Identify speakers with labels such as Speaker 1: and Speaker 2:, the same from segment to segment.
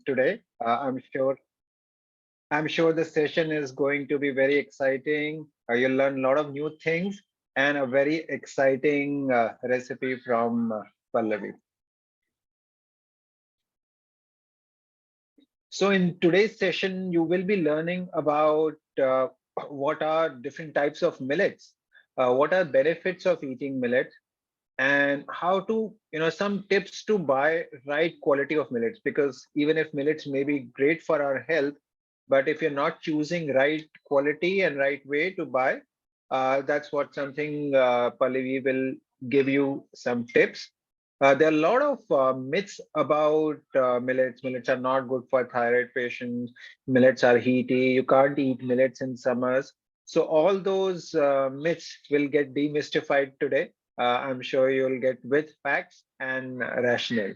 Speaker 1: today. I'm sure the session is going to be very exciting. You'll learn a lot of new things and a very exciting recipe from Pallavi. So in today's session, you will be learning about what are different types of millets, what are benefits of eating millets, and how to, some tips to buy right quality of millets. Because even if millets may be great for our health, but if you're not choosing right quality and right way to buy, that's what something Pallavi will give you some tips. There are a lot of myths about millets. Millets are not good for thyroid patients. Millets are heaty. You can't eat millets in summers. So all those myths will get demystified today. I'm sure you'll get with facts and rationale.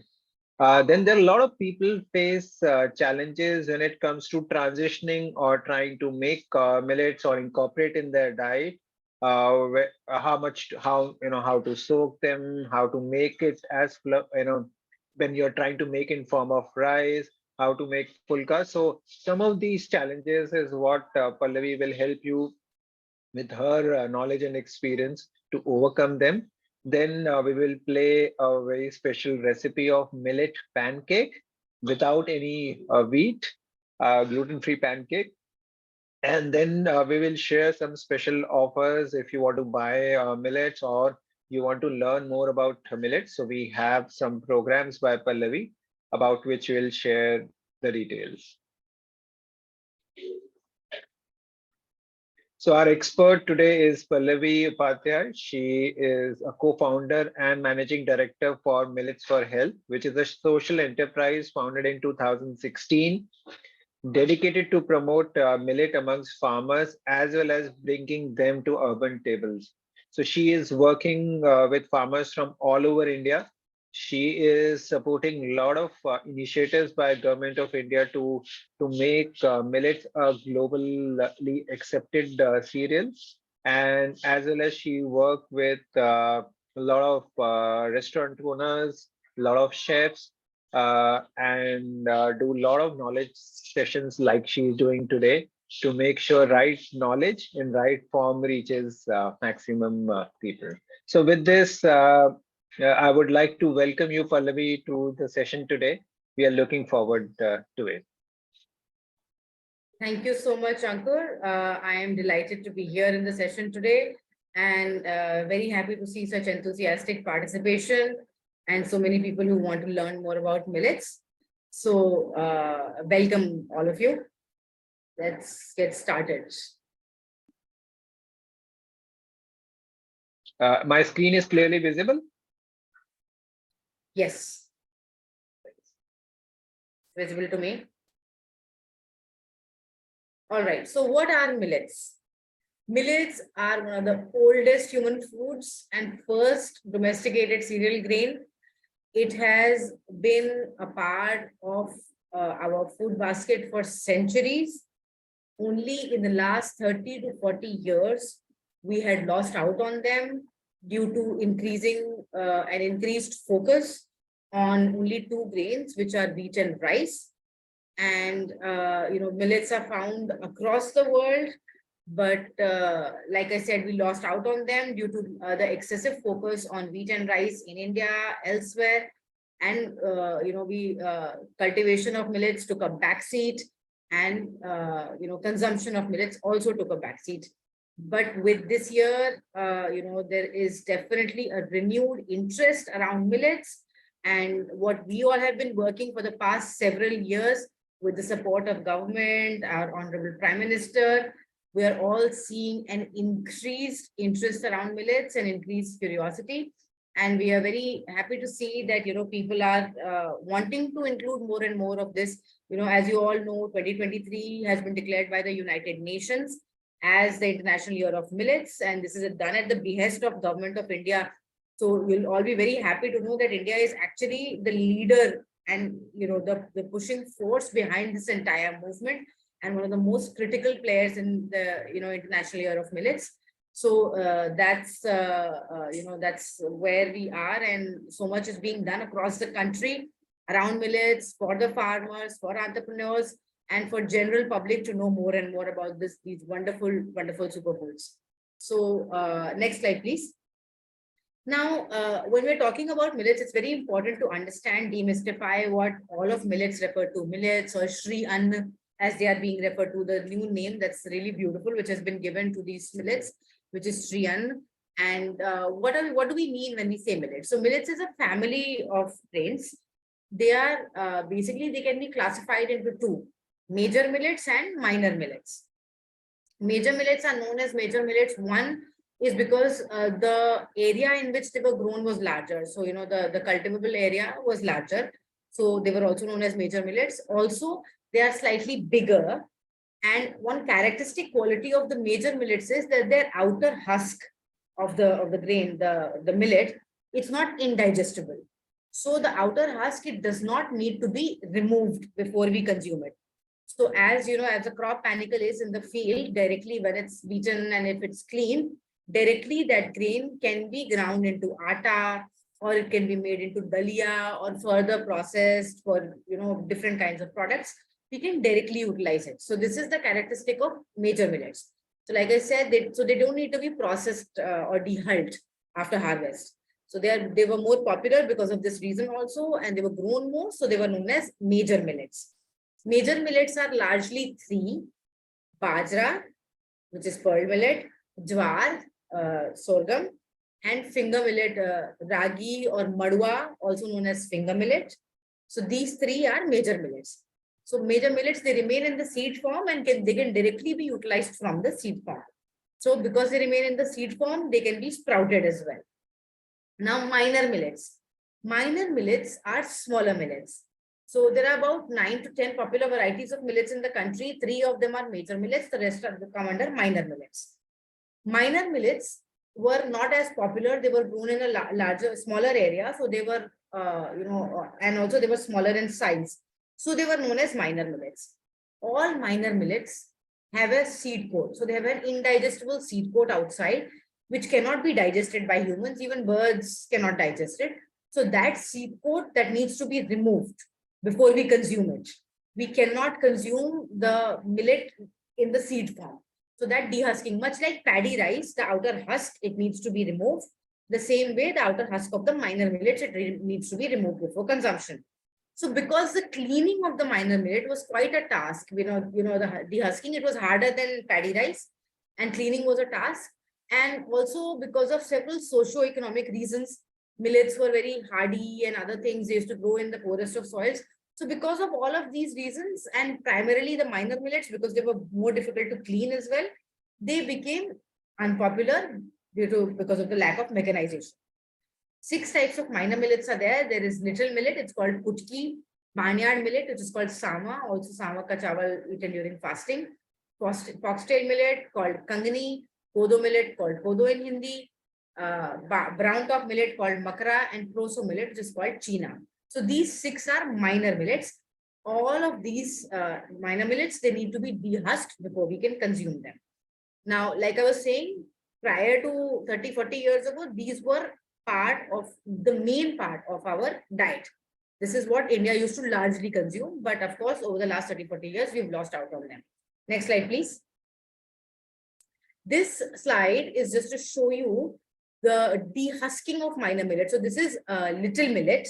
Speaker 1: Then there are a lot of people face challenges when it comes to transitioning or trying to make millets or incorporate in their diet. How much, how how to soak them, how to make it as when you're trying to make in form of rice, how to make pulka. So some of these challenges is what Pallavi will help you with her knowledge and experience to overcome them. Then we will play a very special recipe of millet pancake without any wheat, gluten-free pancake. And then we will share some special offers if you want to buy millets or you want to learn more about millets. So we have some programs by Pallavi about which we'll share the details. So our expert today is Pallavi Upadhyay. She is a co-founder and managing director for Millets for Health, which is a social enterprise founded in 2016, dedicated to promote millet amongst farmers as well as bringing them to urban tables. So she is working with farmers from all over India. She is supporting a lot of initiatives by Government of India to make millets a globally accepted cereal, and as well as she work with a lot of restaurant owners, a lot of chefs, and do a lot of knowledge sessions like she's doing today to make sure right knowledge in right form reaches maximum people. So with this, I would like to welcome you, Pallavi, to the session today. We are looking forward to it.
Speaker 2: Thank you so much, Ankur. I am delighted to be here in the session today and very happy to see such enthusiastic participation and so many people who want to learn more about millets. So welcome all of you. Let's get started.
Speaker 1: My screen is clearly visible?
Speaker 2: Yes. Visible to me. All right. So what are millets? Millets are one of the oldest human foods and first domesticated cereal grain. It has been a part of our food basket for centuries. Only in the last 30 to 40 years, we had lost out on them due to increasing an increased focus on only two grains, which are wheat and rice. And, millets are found across the world. But like I said, we lost out on them due to the excessive focus on wheat and rice in India, elsewhere. And, cultivation of millets took a backseat and, consumption of millets also took a backseat. But with this year, there is definitely a renewed interest around millets. And what we all have been working for the past several years with the support of government, our Honorable Prime Minister, we are all seeing an increased interest around millets and increased curiosity. And we are very happy to see that, people are wanting to include more and more of this. As you all know, 2023 has been declared by the United Nations as the International Year of Millets. And this is done at the behest of Government of India. So you'll all be very happy to know that India is actually the leader and, the pushing force behind this entire movement and one of the most critical players in the, International Year of Millets. So that's where we are, and so much is being done across the country. around millets for the farmers, for entrepreneurs, and for general public to know more and more about these wonderful, wonderful superfoods. So next slide, please. Now, when we're talking about millets, it's very important to understand, demystify what all of millets refer to. Millets or Shri Ann, as they are being referred to, the new name that's really beautiful, which has been given to these millets, which is Shri Ann. And what do we mean when we say millets? So millets is a family of grains. They are basically, they can be classified into two: major millets and minor millets. Major millets are known as major millets. One is because the area in which they were grown was larger. So, the cultivable area was larger. So they were also known as major millets. Also, they are slightly bigger. And one characteristic quality of the major millets is that their outer husk of the grain, the millet, it's not indigestible. So the outer husk, it does not need to be removed before we consume it. So as you know, as a crop panicle is in the field, directly when it's beaten and if it's clean, directly that grain can be ground into atta, or it can be made into dalia or further processed for, different kinds of products. We can directly utilize it. So this is the characteristic of major millets. So like I said, they don't need to be processed or dehulled after harvest. So they were more popular because of this reason also, and they were grown more. So they were known as major millets. Major millets are largely three: bajra, which is pearl millet, jwar, sorghum, and finger millet, ragi or madua, also known as finger millet. So these three are major millets. So major millets, they remain in the seed form and they can directly be utilized from the seed form. So because they remain in the seed form, they can be sprouted as well. Now, minor millets. Minor millets are smaller millets. So there are about 9 to 10 popular varieties of millets in the country. 3 of them are major millets. The rest are come under minor millets. Minor millets were not as popular. They were grown in a smaller area. So they were, and also they were smaller in size. So they were known as minor millets. All minor millets have a seed coat. So they have an indigestible seed coat outside, which cannot be digested by humans. Even birds cannot digest it. So that seed coat, that needs to be removed before we consume it. We cannot consume the millet in the seed form. So that dehusking, much like paddy rice, the outer husk, it needs to be removed. The same way, the outer husk of the minor millets, it needs to be removed before consumption. So because the cleaning of the minor millet was quite a task, the dehusking, it was harder than paddy rice, and cleaning was a task. And also because of several socio-economic reasons, millets were very hardy and other things, they used to grow in the poorest of soils. So because of all of these reasons, and primarily the minor millets, because they were more difficult to clean as well, they became unpopular because of the lack of mechanization. 6 types of minor millets are there. There is little millet, it's called kutki; barnyard millet, which is called sama, also sama ka chawal eaten during fasting; foxtail millet called kangni; kodo millet called kodo in Hindi; brown top millet called makra; and proso millet, which is called china. So these 6 are minor millets. All of these minor millets, they need to be dehusked before we can consume them. Now, like I was saying, prior to 30, 40 years ago, these were the main part of our diet. This is what India used to largely consume. But of course, over the last 30, 40 years, we've lost out on them. Next slide, please. This slide is just to show you the dehusking of minor millet. So this is little millet.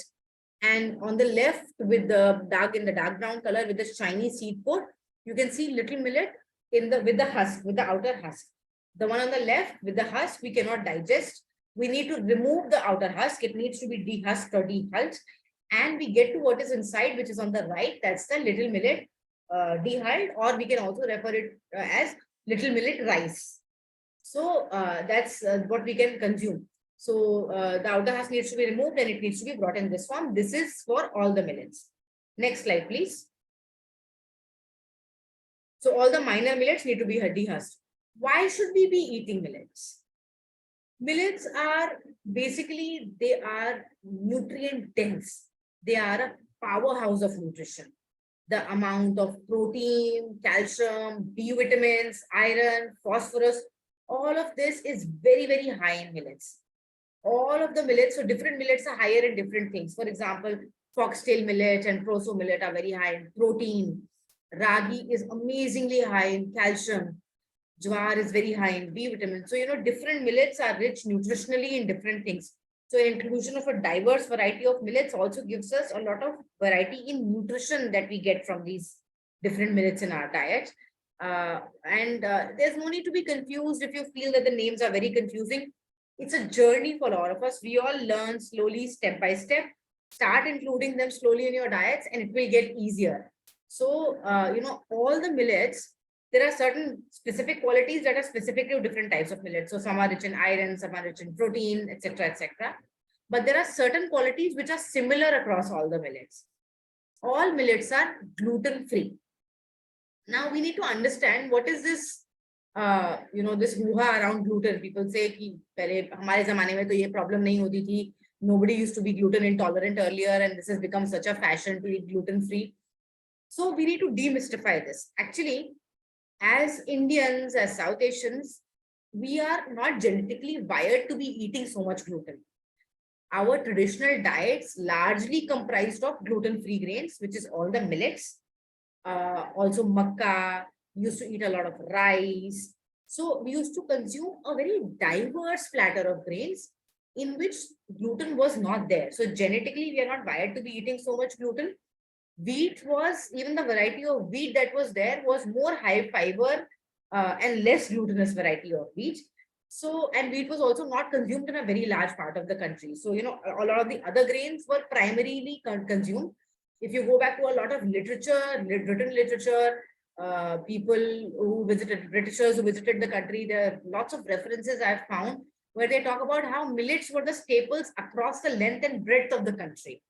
Speaker 2: And on the left, with the dark brown color with the shiny seed coat, you can see little millet with the husk, with the outer husk. The one on the left with the husk, we cannot digest. We need to remove the outer husk. It needs to be dehusked or dehulled. And we get to what is inside, which is on the right. That's the little millet dehulled, or we can also refer it as little millet rice. So that's what we can consume. So the outer husk needs to be removed and it needs to be brought in this form. This is for all the millets. Next slide, please. So all the minor millets need to be dehusked. Why should we be eating millets? Millets are basically, they are nutrient dense. They are a powerhouse of nutrition. The amount of protein, calcium, B vitamins, iron, phosphorus, all of this is very, very high in millets. All of the millets, so different millets are higher in different things. For example, Foxtail millet and proso millet are very high in protein. Ragi is amazingly high in calcium. Jawar is very high in B vitamin. So, different millets are rich nutritionally in different things. So, inclusion of a diverse variety of millets also gives us a lot of variety in nutrition that we get from these different millets in our diet. And there's no need to be confused if you feel that the names are very confusing. It's a journey for all of us. We all learn slowly, step by step. Start including them slowly in your diets, and it will get easier. So, all the millets, there are certain specific qualities that are specific to different types of millets. So some are rich in iron, some are rich in protein, etc., etc. But there are certain qualities which are similar across all the millets. All millets are gluten free. Now we need to understand what is this, this hoo-ha around gluten. People say कि पहले हमारे ज़माने में तो ये problem नहीं होती थी. Nobody used to be gluten intolerant earlier, and this has become such a fashion to eat gluten free. So we need to demystify this. Actually, as Indians, as South Asians, we are not genetically wired to be eating so much gluten. Our traditional diets largely comprised of gluten-free grains, which is all the millets, also makkah, used to eat a lot of rice. So we used to consume a very diverse platter of grains in which gluten was not there. So genetically, we are not wired to be eating so much gluten. Wheat was, even the variety of wheat that was there was more high fiber and less glutinous variety of wheat. So, and wheat was also not consumed in a very large part of the country. So, a lot of the other grains were primarily consumed. If you go back to a lot of literature, written literature, people who visited, Britishers who visited the country, there are lots of references I've found where they talk about how millets were the staples across the length and breadth of the country.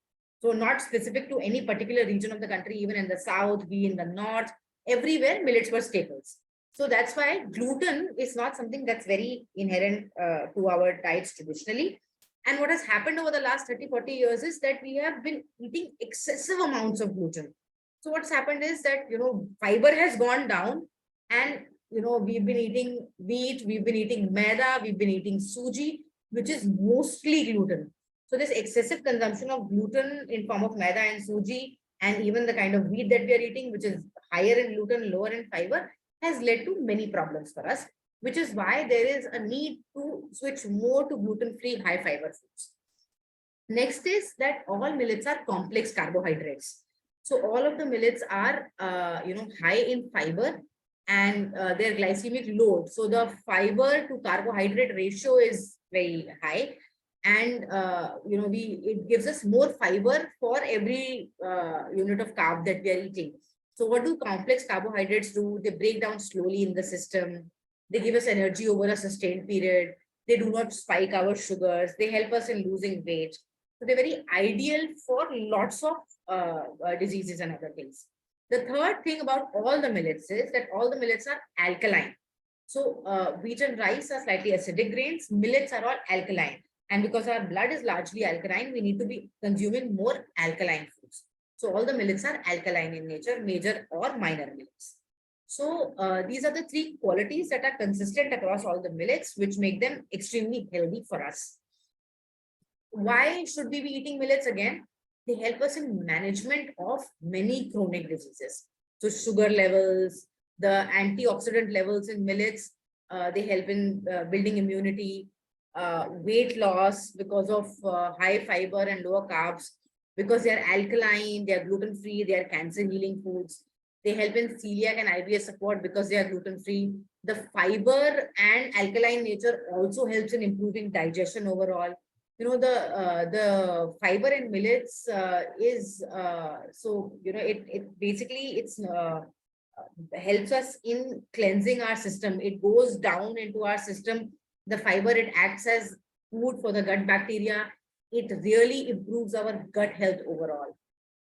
Speaker 2: So not specific to any particular region of the country, even in the south, be in the north, everywhere millets were staples. So that's why gluten is not something that's very inherent to our diets traditionally. And what has happened over the last 30, 40 years is that we have been eating excessive amounts of gluten. So what's happened is that, fiber has gone down, and, we've been eating wheat, we've been eating maida, we've been eating suji, which is mostly gluten. So this excessive consumption of gluten in form of maida and suji, and even the kind of wheat that we are eating, which is higher in gluten, lower in fiber, has led to many problems for us, which is why there is a need to switch more to gluten-free high fiber foods. Next is that all millets are complex carbohydrates. So all of the millets are, high in fiber, and their glycemic load. So the fiber to carbohydrate ratio is very high, and it gives us more fiber for every unit of carb that we are eating. So what do complex carbohydrates do? They break down slowly in the system. They give us energy over a sustained period. They do not spike our sugars. They help us in losing weight. So they're very ideal for lots of diseases and other things. The third thing about all the millets is that all the millets are alkaline. So wheat and rice are slightly acidic grains. Millets are all alkaline. And because our blood is largely alkaline, we need to be consuming more alkaline foods. So all the millets are alkaline in nature, major or minor millets. So these are the three qualities that are consistent across all the millets, which make them extremely healthy for us. Why should we be eating millets again? They help us in management of many chronic diseases. So sugar levels, the antioxidant levels in millets, they help in building immunity, weight loss because of high fiber and lower carbs, because they are alkaline, they are gluten-free, they are cancer-healing foods. They help in celiac and IBS support because they are gluten-free. The fiber and alkaline nature also helps in improving digestion overall. The fiber in millets is it basically helps us in cleansing our system. It goes down into our system. The fiber, it acts as food for the gut bacteria. It really improves our gut health overall.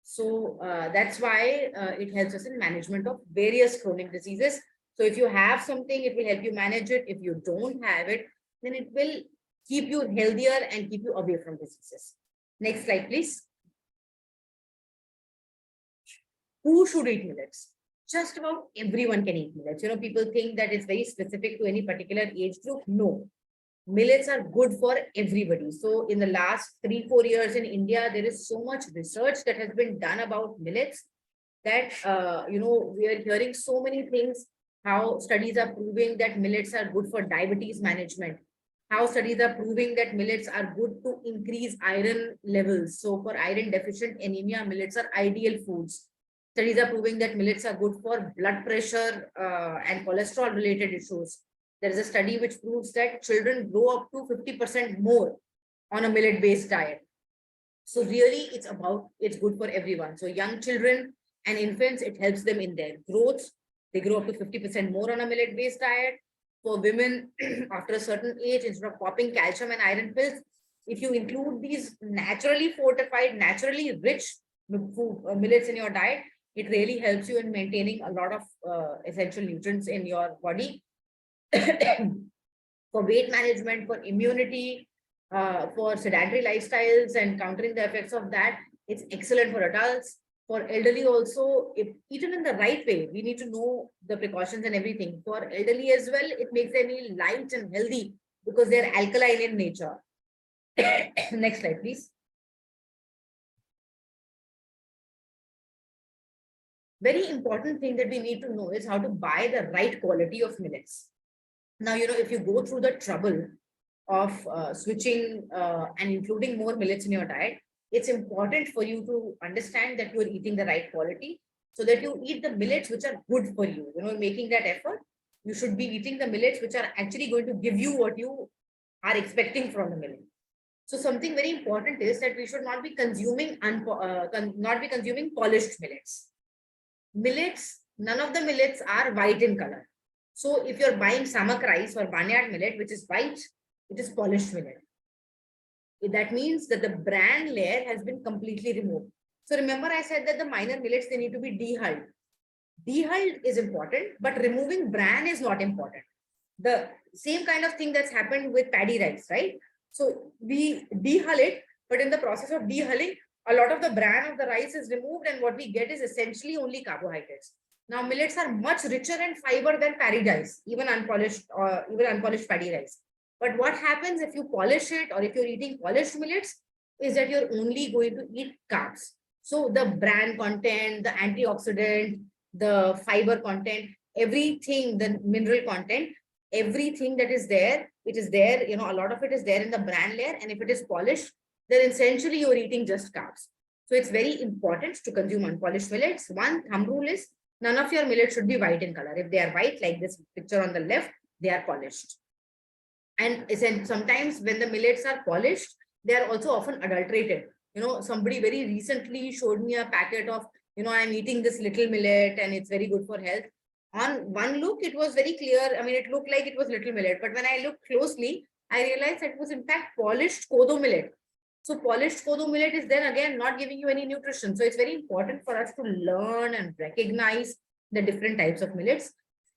Speaker 2: So that's why it helps us in management of various chronic diseases. So if you have something, it will help you manage it. If you don't have it, then it will keep you healthier and keep you away from diseases. Next slide, please. Who should eat millets? Just about everyone can eat millets. People think that it's very specific to any particular age group. No. millets are good for everybody. So in the last 3-4 years in India, there is so much research that has been done about millets that, we are hearing so many things, how studies are proving that millets are good for diabetes management, how studies are proving that millets are good to increase iron levels. So for iron deficient anemia, millets are ideal foods. Studies are proving that millets are good for blood pressure and cholesterol related issues. There is a study which proves that children grow up to 50% more on a millet based diet. So really it's good for everyone. So young children and infants, it helps them in their growth. They grow up to 50% more on a millet based diet. For women, after a certain age, instead of popping calcium and iron pills, if you include these naturally fortified, naturally rich millets in your diet, it really helps you in maintaining a lot of essential nutrients in your body. For weight management, for immunity, for sedentary lifestyles and countering the effects of that. It's excellent for adults. For elderly also, if eaten in the right way, we need to know the precautions and everything. For elderly as well, it makes them feel light and healthy because they're alkaline in nature. Next slide, please. Very important thing that we need to know is how to buy the right quality of millets. Now, if you go through the trouble of switching and including more millets in your diet, it's important for you to understand that you're eating the right quality, so that you eat the millets which are good for you. Making that effort, you should be eating the millets which are actually going to give you what you are expecting from the millet. So something very important is that we should not be consuming polished millets. None of the millets are white in color. So if you're buying samak rice or barnyard millet, which is white, it is polished millet. That means that the bran layer has been completely removed. So remember I said that the minor millets, they need to be dehulled. Dehulled is important, but removing bran is not important. The same kind of thing that's happened with paddy rice, right? So we dehull it, but in the process of dehulling, a lot of the bran of the rice is removed, and what we get is essentially only carbohydrates. Now millets are much richer in fiber than paddy rice, even unpolished paddy rice. But what happens if you polish it, or if you're eating polished millets, is that you're only going to eat carbs. So the bran content, the antioxidant, the fiber content, everything, the mineral content, everything that is there, it is there, a lot of it is there in the bran layer. And if it is polished, then essentially you're eating just carbs. So it's very important to consume unpolished millets. One thumb rule is none of your millets should be white in color. If they are white, like this picture on the left, they are polished. And sometimes when the millets are polished, they are also often adulterated. Somebody very recently showed me a packet of, I'm eating this little millet and it's very good for health. On one look, it was very clear. I mean, it looked like it was little millet, but when I looked closely, I realized that it was in fact polished kodo millet. So polished kodo millet is then again not giving you any nutrition. So it's very important for us to learn and recognize the different types of millets.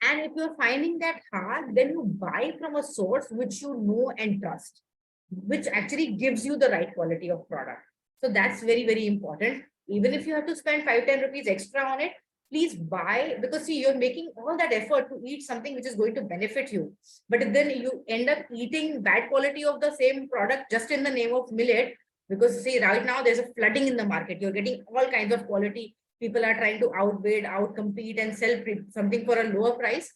Speaker 2: And if you're finding that hard, then you buy from a source which you know and trust, which actually gives you the right quality of product. So that's very, very important. Even if you have to spend 5-10 rupees extra on it, please buy, because see, you're making all that effort to eat something which is going to benefit you. But if then you end up eating bad quality of the same product just in the name of millet, because see, right now there's a flooding in the market. You're getting all kinds of quality. People are trying to outbid, outcompete, and sell something for a lower price.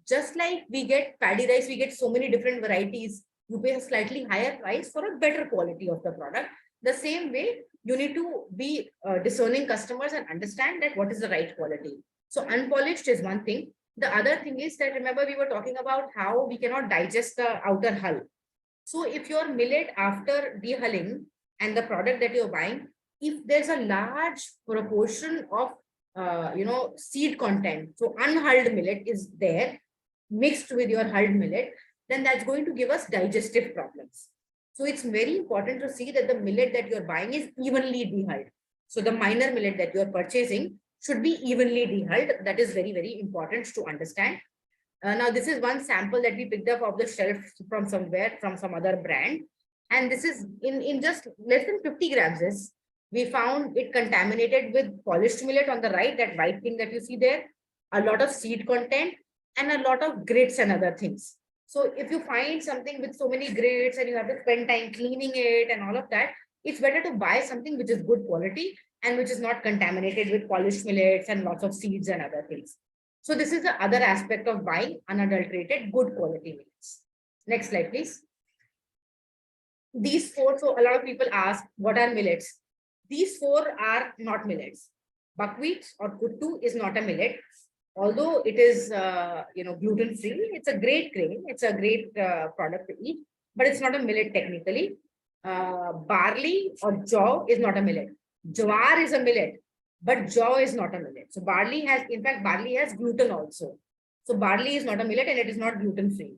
Speaker 2: Just like we get paddy rice, we get so many different varieties. You pay a slightly higher price for a better quality of the product. The same way, you need to be discerning customers and understand that what is the right quality. So unpolished is one thing. The other thing is that, remember, we were talking about how we cannot digest the outer hull. So if your millet, after dehulling and the product that you're buying, if there's a large proportion of seed content, so unhulled millet is there mixed with your hulled millet, then that's going to give us digestive problems. So it's very important to see that the millet that you're buying is evenly dehulled. So the minor millet that you're purchasing should be evenly dehulled. That is very, very important to understand. Now, this is one sample that we picked up off the shelf from somewhere, from some other brand. And this is in just less than 50 grams. We found it contaminated with polished millet on the right, that white thing that you see there, a lot of seed content, and a lot of grits and other things. So if you find something with so many grades and you have to spend time cleaning it and all of that, it's better to buy something which is good quality and which is not contaminated with polished millets and lots of seeds and other things. So this is the other aspect of buying unadulterated, good quality millets. Next slide, please. These four, so a lot of people ask, what are millets? These four are not millets. Buckwheat or kuttu is not a millet. Although it is, gluten free, it's a great grain. It's a great product to eat, but it's not a millet technically. Barley or jaw is not a millet. Jawar is a millet, but jaw is not a millet. So barley has, in fact, barley has gluten also. So barley is not a millet and it is not gluten free.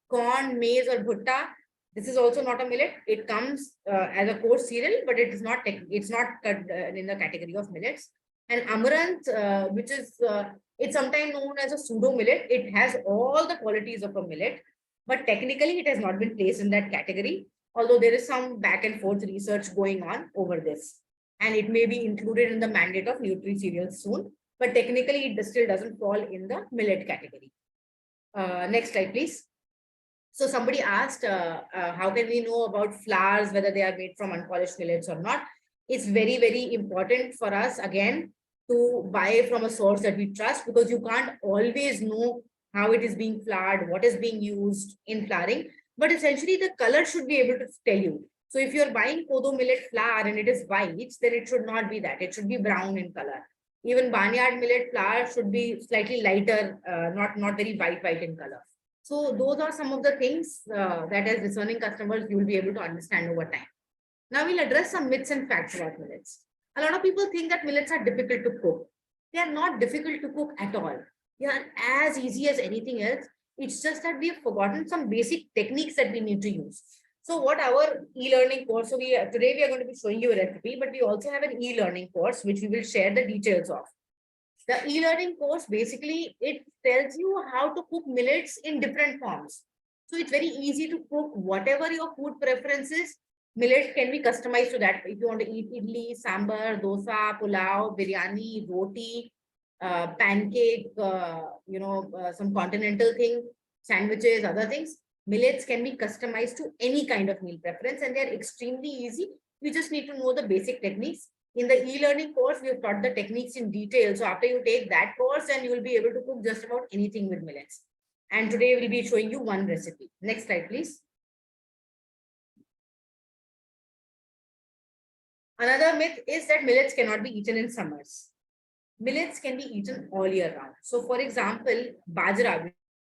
Speaker 2: Corn, maize, or bhutta, this is also not a millet. It comes as a coarse cereal, but it is not. It's not in the category of millets. And amaranth, which is it's sometimes known as a pseudo millet. It has all the qualities of a millet, but technically it has not been placed in that category. Although there is some back and forth research going on over this, and it may be included in the mandate of Nutri cereals soon. But technically, it still doesn't fall in the millet category. Next slide, please. So somebody asked, how can we know about flours, whether they are made from unpolished millets or not? It's very, very important for us, again, to buy from a source that we trust, because you can't always know how it is being floured, what is being used in flouring. But essentially, the color should be able to tell you. So if you're buying kodo millet flour and it is white, then it should not be that. It should be brown in color. Even barnyard millet flour should be slightly lighter, not very white in color. So those are some of the things that as discerning customers, you will be able to understand over time. Now we'll address some myths and facts about millets. A lot of people think that millets are difficult to cook. They are not difficult to cook at all. They are as easy as anything else. It's just that we have forgotten some basic techniques that we need to use. So what our e-learning course, so today we are going to be showing you a recipe, but we also have an e-learning course, which we will share the details of. The e-learning course, basically, it tells you how to cook millets in different forms. So it's very easy to cook whatever your food preference is. Millet can be customized to that. If you want to eat idli, sambar, dosa, pulao, biryani, roti, pancake, some continental thing, sandwiches, other things, millets can be customized to any kind of meal preference, and they're extremely easy. You just need to know the basic techniques. In the e-learning course, we have taught the techniques in detail. So after you take that course, then you will be able to cook just about anything with millets. And today we'll be showing you one recipe. Next slide, please. Another myth is that millets cannot be eaten in summers. Millets can be eaten all year round. So for example, bajra, which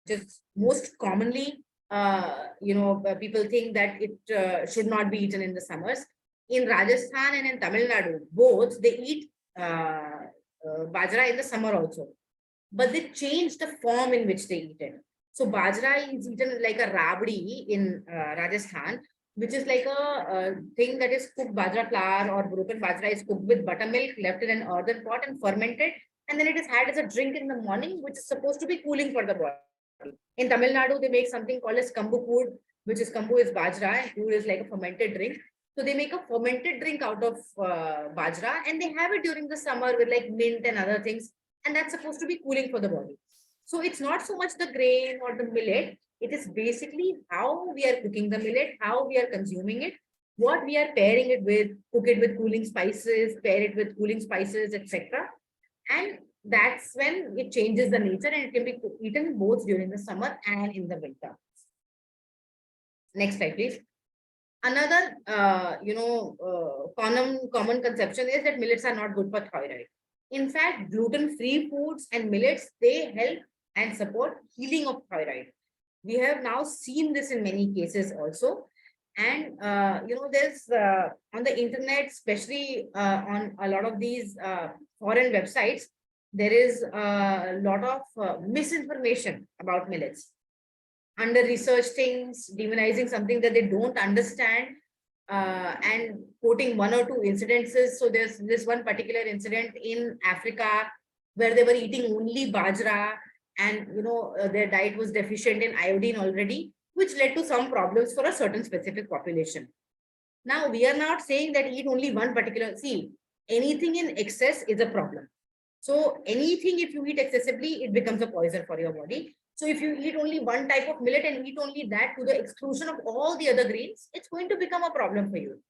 Speaker 2: is most commonly, people think that it should not be eaten in the summers. In Rajasthan and in Tamil Nadu, both, they eat bajra in the summer also. But they change the form in which they eat it. So bajra is eaten like a rabdi in Rajasthan, which is like a thing that is cooked bajra flour, or broken bajra is cooked with buttermilk, left in an earthen pot and fermented. And then it is had as a drink in the morning, which is supposed to be cooling for the body. In Tamil Nadu, they make something called as kambu food, which is kambu is bajra and food is like a fermented drink. So they make a fermented drink out of bajra, and they have it during the summer with like mint and other things. And that's supposed to be cooling for the body. So it's not so much the grain or the millet. It is basically how we are cooking the millet, how we are consuming it, what we are pairing it with, cook it with cooling spices, pair it with cooling spices, etc. And that's when it changes the nature, and it can be eaten both during the summer and in the winter. Next slide, please. Another, common conception is that millets are not good for thyroid. In fact, gluten-free foods and millets, they help and support healing of thyroid. We have now seen this in many cases also. And, there's on the internet, especially on a lot of these foreign websites, there is a lot of misinformation about millets. Under research things, demonizing something that they don't understand, and quoting one or two incidences. So there's this one particular incident in Africa where they were eating only bajra, and their diet was deficient in iodine already, which led to some problems for a certain specific population. Now, we are not saying that eat only one particular, see, anything in excess is a problem. So anything, if you eat excessively, it becomes a poison for your body. So if you eat only one type of millet and eat only that to the exclusion of all the other grains, it's going to become a problem for you.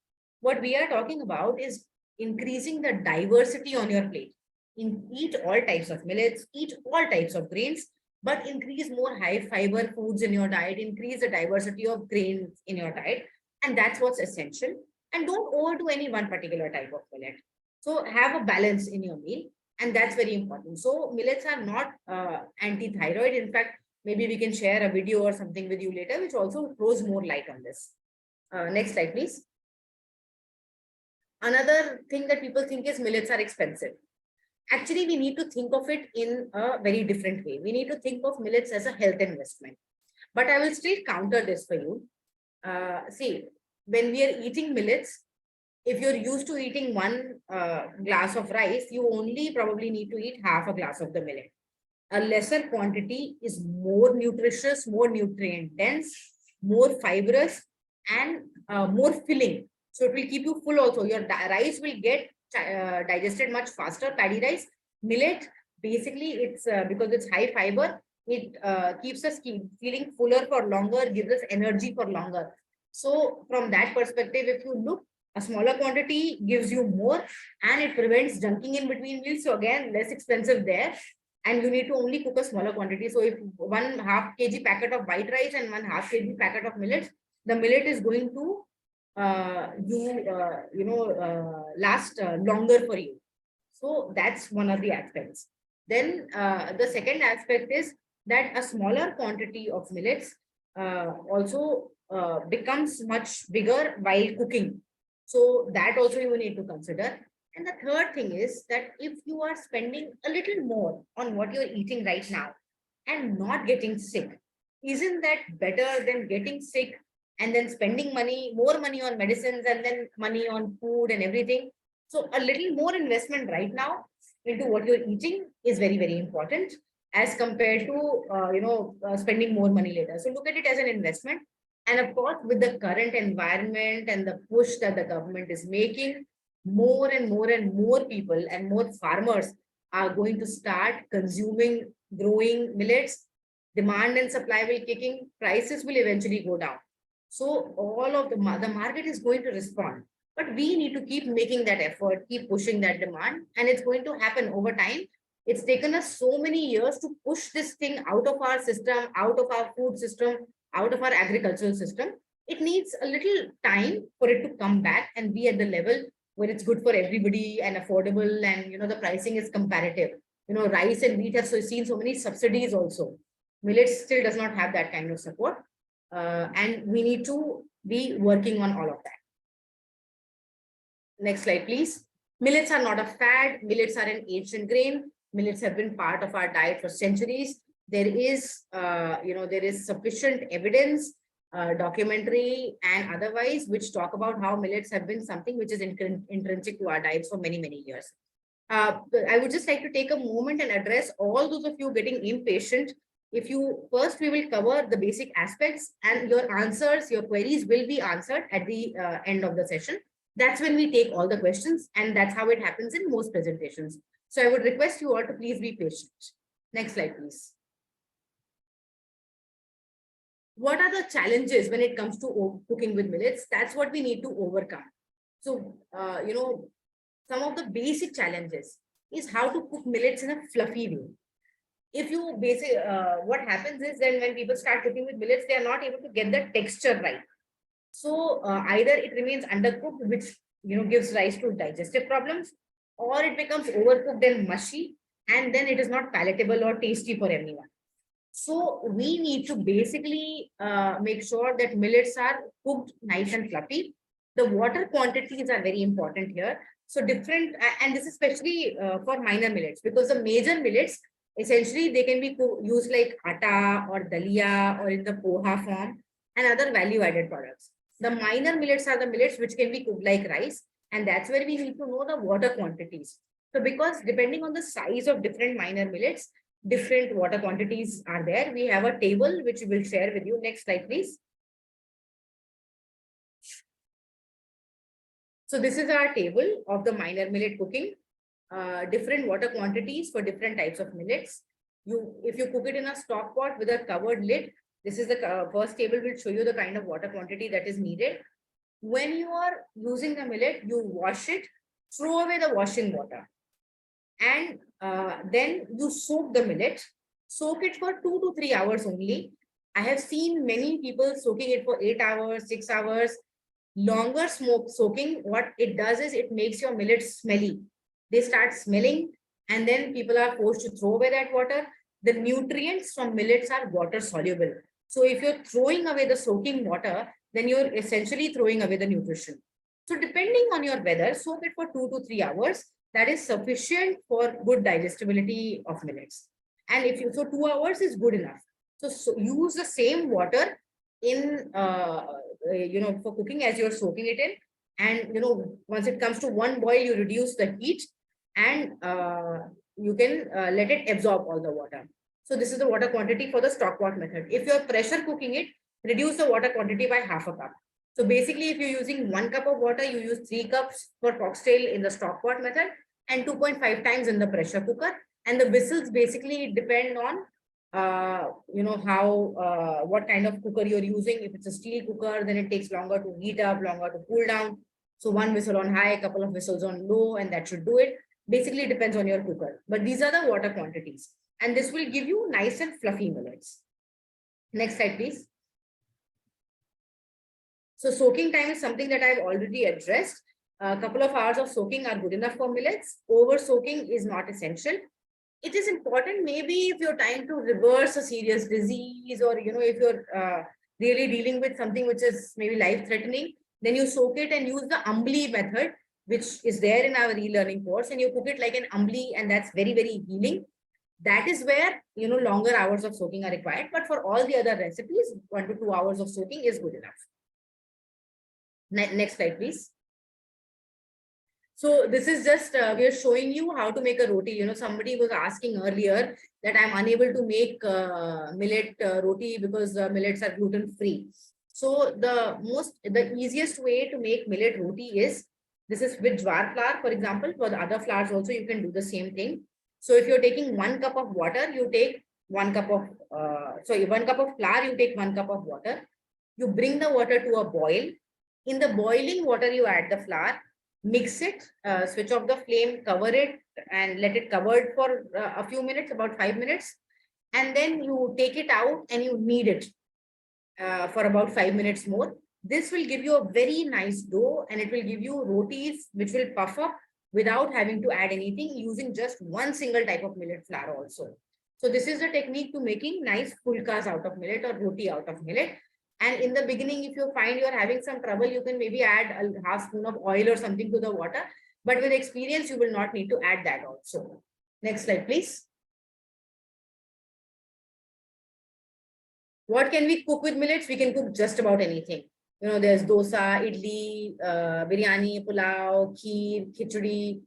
Speaker 2: What we are talking about is increasing the diversity on your plate. Eat all types of millets, eat all types of grains, but increase more high fiber foods in your diet, increase the diversity of grains in your diet. And that's what's essential. And don't overdo any one particular type of millet. So have a balance in your meal. And that's very important. So millets are not anti-thyroid. In fact, maybe we can share a video or something with you later, which also throws more light on this. Next slide, please. Another thing that people think is millets are expensive. Actually, we need to think of it in a very different way. We need to think of millets as a health investment. But I will still counter this for you. See, when we are eating millets, if you're used to eating one glass of rice, you only probably need to eat half a glass of the millet. A lesser quantity is more nutritious, more nutrient dense, more fibrous, and more filling. So it will keep you full also. Your rice will get digested much faster. Paddy rice, millet, basically it's because it's high fiber, it keeps us feeling fuller for longer, gives us energy for longer. So from that perspective, if you look, a smaller quantity gives you more and it prevents junking in between meals. So again, less expensive there. And you need to only cook a smaller quantity. So if 1/2 kg packet of white rice and 1/2 kg packet of millets, the millet is going to last longer for you. So that's one of the aspects. Then the second aspect is that a smaller quantity of millets also becomes much bigger while cooking. So that also you need to consider. And the third thing is that if you are spending a little more on what you're eating right now and not getting sick, isn't that better than getting sick and then spending money, more money on medicines and then money on food and everything? So a little more investment right now into what you're eating is very, very important as compared to, spending more money later. So look at it as an investment. And of course, with the current environment and the push that the government is making, more and more and more people and more farmers are going to start consuming, growing millets. Demand and supply will kick in, prices will eventually go down. So all of the market is going to respond. But we need to keep making that effort, keep pushing that demand, and it's going to happen over time. It's taken us so many years to push this thing out of our system, out of our food system, out of our agricultural system. It needs a little time for it to come back and be at the level where it's good for everybody and affordable, and the pricing is comparative. Rice and wheat have seen so many subsidies also. Millet still does not have that kind of support, and we need to be working on all of that. Next slide, please. Millets are not a fad. Millets are an ancient grain. Millets have been part of our diet for centuries. There is, there is sufficient evidence, documentary and otherwise, which talk about how millets have been something which is intrinsic to our diets for many, many years. I would just like to take a moment and address all those of you getting impatient. If you first, we will cover the basic aspects and your answers, your queries will be answered at the end of the session. That's when we take all the questions, and that's how it happens in most presentations. So I would request you all to please be patient. Next slide, please. What are the challenges when it comes to cooking with millets? That's what we need to overcome. So, some of the basic challenges is how to cook millets in a fluffy way. If you what happens is then when people start cooking with millets, they are not able to get the texture right. So either it remains undercooked, which gives rise to digestive problems, or it becomes overcooked and mushy, and then it is not palatable or tasty for everyone. So we need to basically make sure that millets are cooked nice and fluffy. The water quantities are very important here. So different, and this is especially for minor millets, because the major millets, essentially they can be used like atta or dalia or in the poha form and other value added products. The minor millets are the millets which can be cooked like rice, and that's where we need to know the water quantities. So because depending on the size of different minor millets, different water quantities are there. We have a table which we will share with you. Next slide, please. So this is our table of the minor millet cooking, different water quantities for different types of millets. If you cook it in a stock pot with a covered lid, this is the first table will show you the kind of water quantity that is needed. When you are using the millet, you wash it, throw away the washing water, and then you soak the millet. Soak it for 2 to 3 hours only. I have seen many people soaking it for 8 hours, 6 hours. Longer soaking, what it does is it makes your millet smelly. They start smelling, and then people are forced to throw away that water. The nutrients from millets are water soluble. So if you're throwing away the soaking water, then you're essentially throwing away the nutrition. So depending on your weather, soak it for 2 to 3 hours. That is sufficient for good digestibility of millets. And if you, so 2 hours is good enough. So use the same water in for cooking as you're soaking it in. And once it comes to one boil, you reduce the heat, and you can let it absorb all the water. So this is the water quantity for the stock pot method. If you're pressure cooking it, reduce the water quantity by half a cup. So basically, if you're using 1 cup of water, you use 3 cups for foxtail in the stock pot method and 2.5 times in the pressure cooker. And the whistles basically depend on what kind of cooker you're using. If it's a steel cooker, then it takes longer to heat up, longer to cool down. So 1 whistle on high, a couple of whistles on low, and that should do it. Basically, it depends on your cooker. But these are the water quantities. And this will give you nice and fluffy millets. Next slide, please. So soaking time is something that I've already addressed. A couple of hours of soaking are good enough for millets. Over soaking is not essential. It is important maybe if you're trying to reverse a serious disease, or if you're really dealing with something which is maybe life-threatening, then you soak it and use the Umbli method, which is there in our e-learning course, and you cook it like an Umbli, and that's very, very healing. That is where longer hours of soaking are required. But for all the other recipes, 1 to 2 hours of soaking is good enough. Next slide, please. So this is just, we are showing you how to make a roti. Somebody was asking earlier that I'm unable to make millet roti because millets are gluten free. So the easiest way to make millet roti is, this is with jowar flour, for example. For the other flours also, you can do the same thing. So if you're taking 1 cup of water, you take 1 cup of, 1 cup of flour, you take 1 cup of water. You bring the water to a boil. In the boiling water, you add the flour, mix it, switch off the flame, cover it, and let it covered for a few minutes, about 5 minutes. And then you take it out and you knead it for about 5 minutes more. This will give you a very nice dough, and it will give you rotis which will puff up without having to add anything, using just one single type of millet flour also. So this is the technique to making nice pulkas out of millet or roti out of millet. And in the beginning, if you find you're having some trouble, you can maybe add a half spoon of oil or something to the water. But with experience, you will not need to add that also. Next slide, please. What can we cook with millets? We can cook just about anything. There's dosa, idli, biryani, pulao, kheer, khichdi,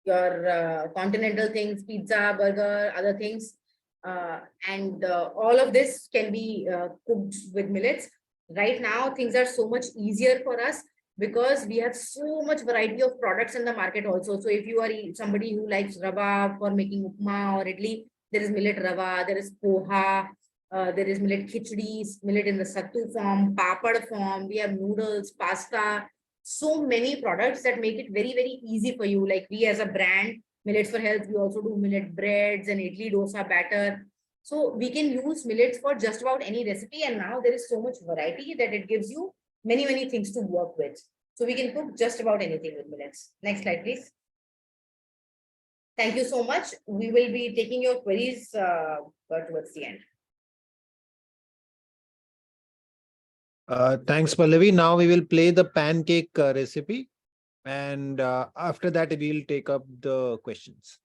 Speaker 2: your continental things, pizza, burger, other things. And all of this can be cooked with millets. Right now, things are so much easier for us because we have so much variety of products in the market also. So if you are somebody who likes rava for making upma or idli, there is millet rava, there is poha, there is millet khichdi, millet in the sattu form, papad form, we have noodles, pasta, so many products that make it very, very easy for you. Like we as a brand, Millets for Health, we also do millet breads and idli dosa batter. So we can use millets for just about any recipe. And now there is so much variety that it gives you many, many things to work with. So we can cook just about anything with millets. Next slide, please. Thank you so much. We will be taking your queries towards the end.
Speaker 3: Thanks, Pallavi. Now we will play the pancake recipe. And after that, we will take up the questions.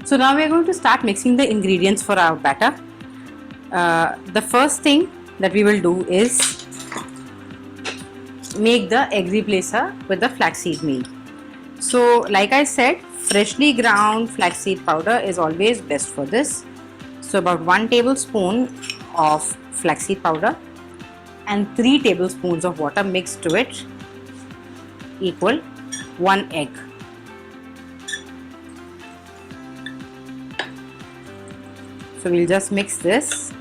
Speaker 4: So now we are going to start mixing the ingredients for our batter. The first thing that we will do is make the egg replacer with the flaxseed meal. So like I said, freshly ground flaxseed powder is always best for this. So about 1 tablespoon of flaxseed powder and 3 tablespoons of water mixed to it equal 1 egg. So we'll just mix this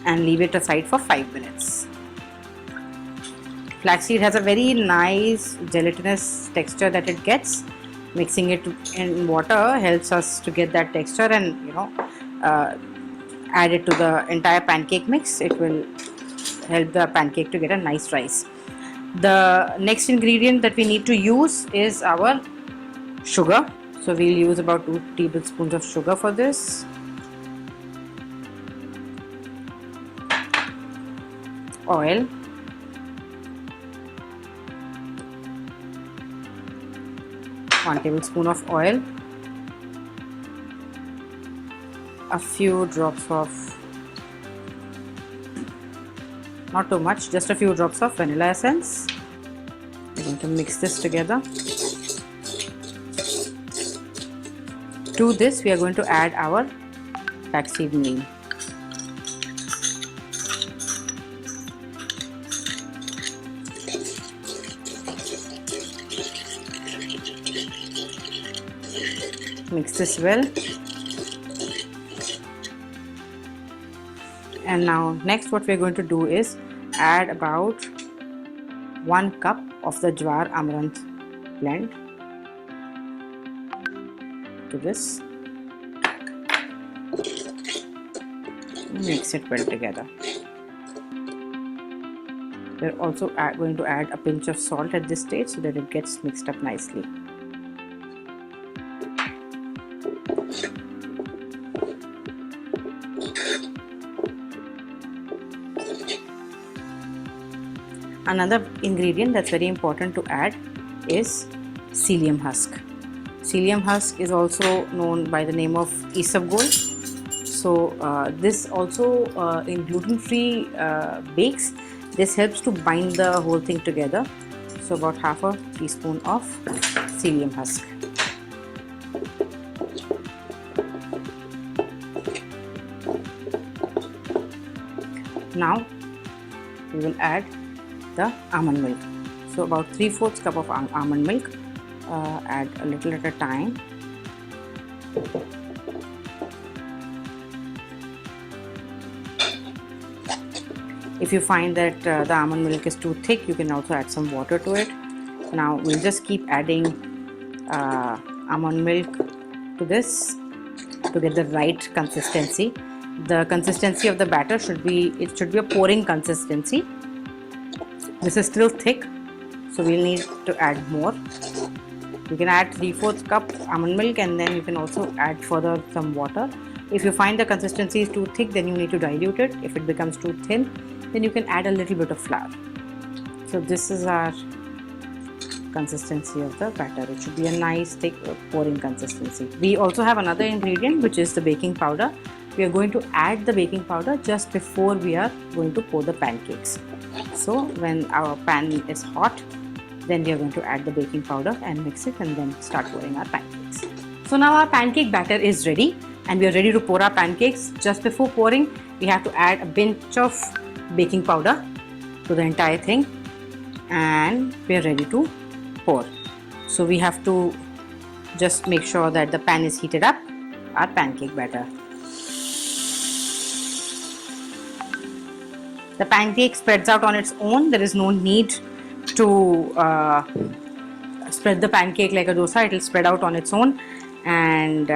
Speaker 4: and leave it aside for 5 minutes. Flaxseed has a very nice gelatinous texture that it gets. Mixing it in water helps us to get that texture, and add it to the entire pancake mix. It will help the pancake to get a nice rise. The next ingredient that we need to use is our sugar. So we'll use about 2 tablespoons of sugar for this. Oil. One tablespoon of oil. A few drops of, not too much, just a few drops of vanilla essence. We're going to mix this together. To this we are going to add our flaxseed meal. Mix this well. And now next what we're going to do is add about 1 cup of the jawar amaranth blend to this. Mix it well together. We're also going to add a pinch of salt at this stage so that it gets mixed up nicely. Another ingredient that's very important to add is psyllium husk. Psyllium husk is also known by the name of isabgol. So this also in gluten-free bakes, this helps to bind the whole thing together. So about half a teaspoon of psyllium husk. Now we will add the almond milk. So about 3/4 cup of almond milk. Add a little at a time. If you find that the almond milk is too thick, you can also add some water to it. Now we'll just keep adding almond milk to this to get the right consistency. The consistency of the batter should be a pouring consistency. This is still thick, so we'll need to add more. You can add 3/4 cup almond milk, and then you can also add further some water. If you find the consistency is too thick, then you need to dilute it. If it becomes too thin, then you can add a little bit of flour. So this is our consistency of the batter. It should be a nice thick pouring consistency. We also have another ingredient, which is the baking powder. We are going to add the baking powder just before we are going to pour the pancakes. So when our pan is hot, then we are going to add the baking powder and mix it, and then start pouring our pancakes. So now our pancake batter is ready, and we are ready to pour our pancakes. Just before pouring, we have to add a pinch of baking powder to the entire thing, and we are ready to pour. So we have to just make sure that the pan is heated up, our pancake batter. The pancake spreads out on its own. There is no need to spread the pancake like a dosa. It will spread out on its own, and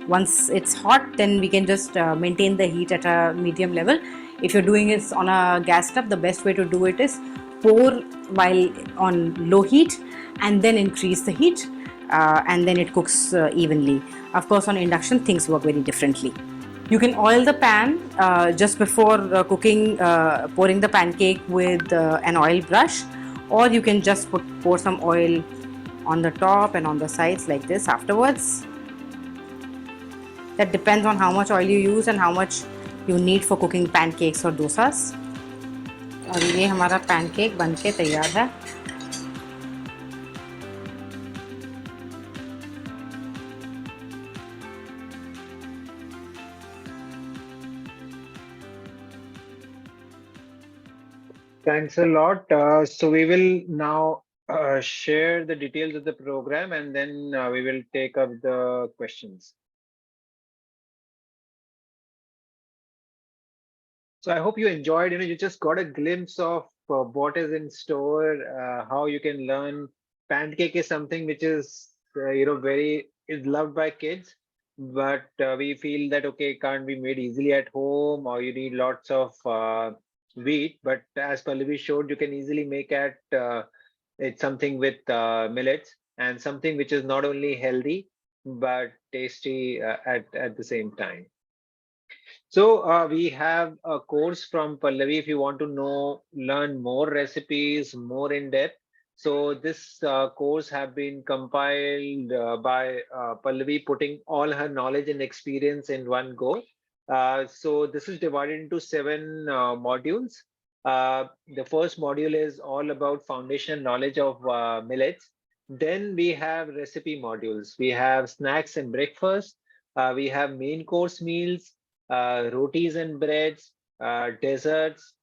Speaker 4: once it's hot, then we can just maintain the heat at a medium level. If you're doing it on a gas stove, the best way to do it is pour while on low heat and then increase the heat, and then it cooks evenly. Of course, on induction things work very differently. You can oil the pan just before cooking, pouring the pancake with an oil brush, or you can just pour some oil on the top and on the sides like this afterwards. That depends on how much oil you use and how much you need for cooking pancakes or dosas. और ये हमारा pancake बनके तैयार है।
Speaker 1: Thanks a lot. So we will now share the details of the program, and then we will take up the questions. So I hope you enjoyed. You just got a glimpse of what is in store, how you can learn. Pancake is something which is, very is loved by kids, but we feel that okay, it can't be made easily at home, or you need lots of wheat. But as Pallavi showed, you can easily make it's something with millets, and something which is not only healthy but tasty at the same time. So we have a course from Pallavi if you want to learn more recipes, more in depth. So this course have been compiled by Pallavi, putting all her knowledge and experience in one go. So this is divided into 7 modules. The first module is all about foundational knowledge of millets. Then we have recipe modules. We have snacks and breakfast. We have main course meals, rotis and breads, desserts,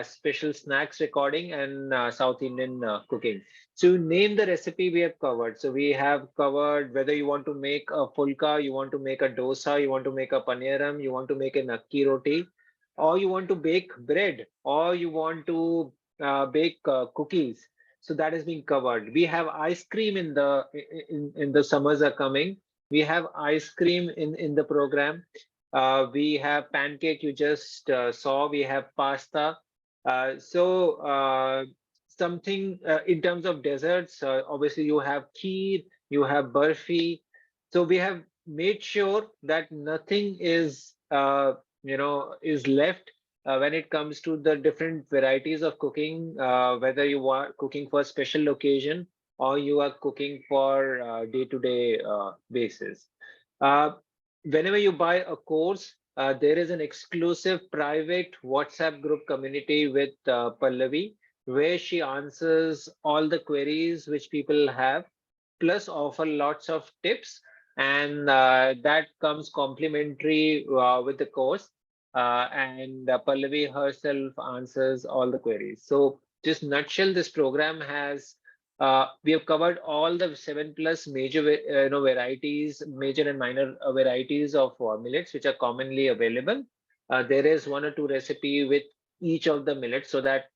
Speaker 1: special snacks recording, and South Indian cooking. So name the recipe we have covered. So we have covered whether you want to make a fulka, you want to make a dosa, you want to make a paneeram, you want to make an akki roti, or you want to bake bread, or you want to bake cookies. So that is being covered. We have ice cream in the summers are coming. We have ice cream in the program. We have pancake you just saw. We have pasta. Something in terms of desserts, obviously you have kheer, you have barfi. So we have made sure that nothing is left when it comes to the different varieties of cooking, whether you are cooking for a special occasion or you are cooking for day-to-day basis. Uh, Whenever you buy a course, there is an exclusive private WhatsApp group community with Pallavi, where she answers all the queries which people have, plus offer lots of tips, and that comes complimentary with the course. And Pallavi herself answers all the queries. So, just nutshell, this program has we have covered all the 7+ major varieties, major and minor varieties of millets which are commonly available. There is 1 or 2 recipe with each of the millets, so that